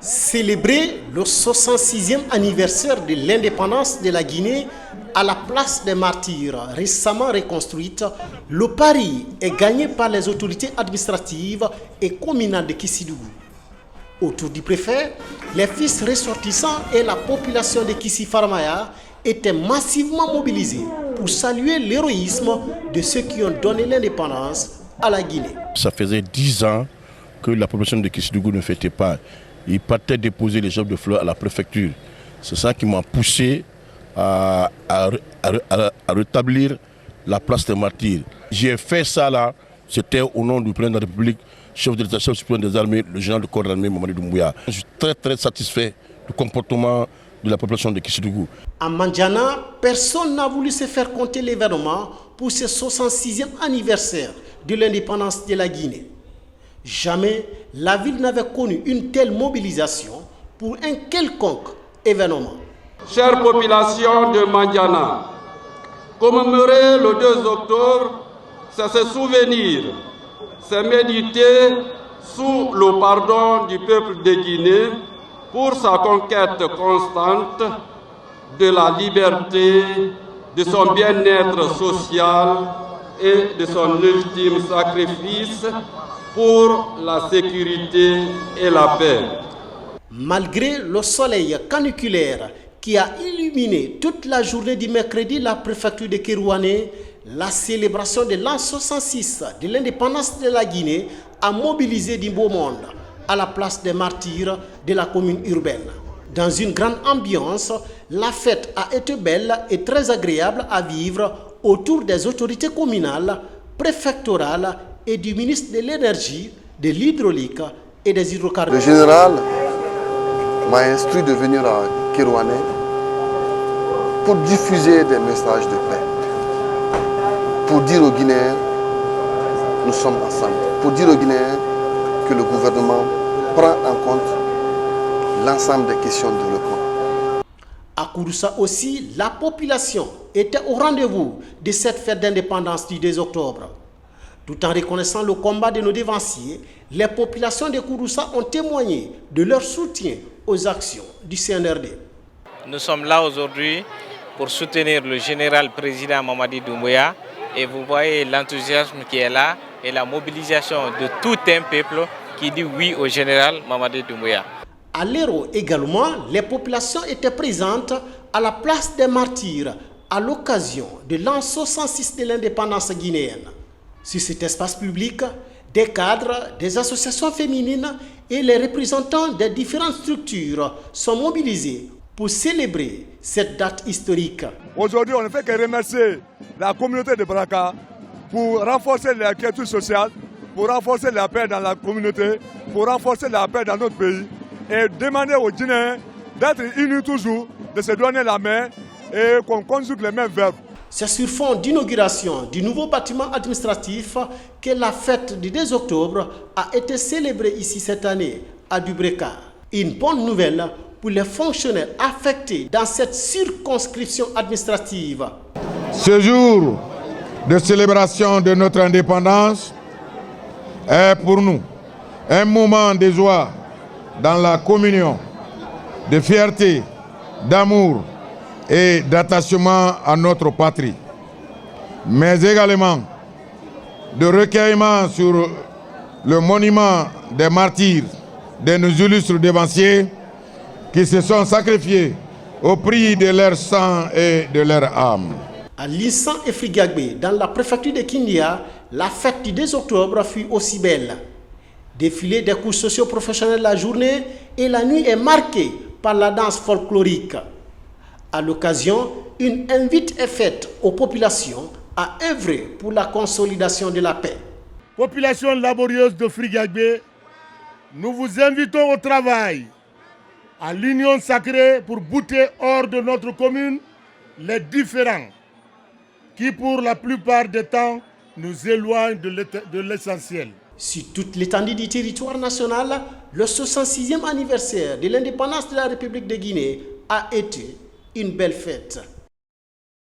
Célébrer le 66e anniversaire de l'indépendance de la Guinée à la place des martyrs récemment reconstruite, le pari est gagné par les autorités administratives et communales de Kissidougou. Autour du préfet, les fils ressortissants et la population de Kissi-Farmaya étaient massivement mobilisés pour saluer l'héroïsme de ceux qui ont donné l'indépendance à la Guinée. Ça faisait 10 ans que la population de Kissidougou ne fêtait pas. Ils partaient déposer les jambes de fleurs à la préfecture. C'est ça qui m'a poussé à rétablir la place des martyrs. J'ai fait ça là, c'était au nom du président de la République, chef de l'État, chef suprême des armées, le général de corps d'armée Mamadi Doumbouya. Je suis très satisfait du comportement de la population de Kissidougou. À Mandiana, personne n'a voulu se faire compter l'événement pour ce 66e anniversaire de l'indépendance de la Guinée. Jamais la ville n'avait connu une telle mobilisation pour un quelconque événement. Chère population de Mandiana, commémorer le 2 octobre, c'est se souvenir, c'est méditer sous le pardon du peuple de Guinée pour sa conquête constante de la liberté, de son bien-être social et de son ultime sacrifice pour la sécurité et la paix. Malgré le soleil caniculaire qui a illuminé toute la journée du mercredi la préfecture de Kérouané, la célébration de l'an 66 de l'indépendance de la Guinée a mobilisé du beau monde à la place des martyrs de la commune urbaine. Dans une grande ambiance, la fête a été belle et très agréable à vivre autour des autorités communales, préfectorales et du ministre de l'énergie, de l'hydraulique et des hydrocarbures. Le général m'a instruit de venir à Kérouané pour diffuser des messages de paix, pour dire aux Guinéens, nous sommes ensemble, pour dire aux Guinéens que le gouvernement prend en compte l'ensemble des questions de développement. À Kouroussa aussi, la population était au rendez-vous de cette fête d'indépendance du 2 octobre. Tout en reconnaissant le combat de nos dévanciers, les populations de Kouroussa ont témoigné de leur soutien aux actions du CNRD. Nous sommes là aujourd'hui pour soutenir le général président Mamadi Doumbouya et vous voyez l'enthousiasme qui est là et la mobilisation de tout un peuple qui dit oui au général Mamadi Doumbouya. À l'Hérault également, les populations étaient présentes à la place des martyrs à l'occasion de l'an 66 de l'indépendance guinéenne. Sur cet espace public, des cadres, des associations féminines et les représentants des différentes structures sont mobilisés pour célébrer cette date historique. Aujourd'hui, on ne fait que remercier la communauté de Braka pour renforcer la quiétude sociale, pour renforcer la paix dans la communauté, pour renforcer la paix dans notre pays et demander aux Guinéens d'être unis toujours, de se donner la main et qu'on conjugue les mêmes verbes. C'est sur fond d'inauguration du nouveau bâtiment administratif que la fête du 2 octobre a été célébrée ici cette année à Dubreka. Une bonne nouvelle pour les fonctionnaires affectés dans cette circonscription administrative. Ce jour de célébration de notre indépendance est pour nous un moment de joie dans la communion, de fierté, d'amour et d'attachement à notre patrie, mais également de recueillement sur le monument des martyrs de nos illustres dévanciers qui se sont sacrifiés au prix de leur sang et de leur âme. À Lissan et Frigagbe, dans la préfecture de Kindia, la fête du 2 octobre fut aussi belle. Défilé des cours socio-professionnels la journée et la nuit est marquée par la danse folklorique. À l'occasion, une invite est faite aux populations à œuvrer pour la consolidation de la paix. Population laborieuse de Frigagbe, nous vous invitons au travail, à l'union sacrée pour bouter hors de notre commune les différends qui, pour la plupart des temps, nous éloignent de l'essentiel. Sur toute l'étendue du territoire national, le 66e anniversaire de l'indépendance de la République de Guinée a été une belle fête.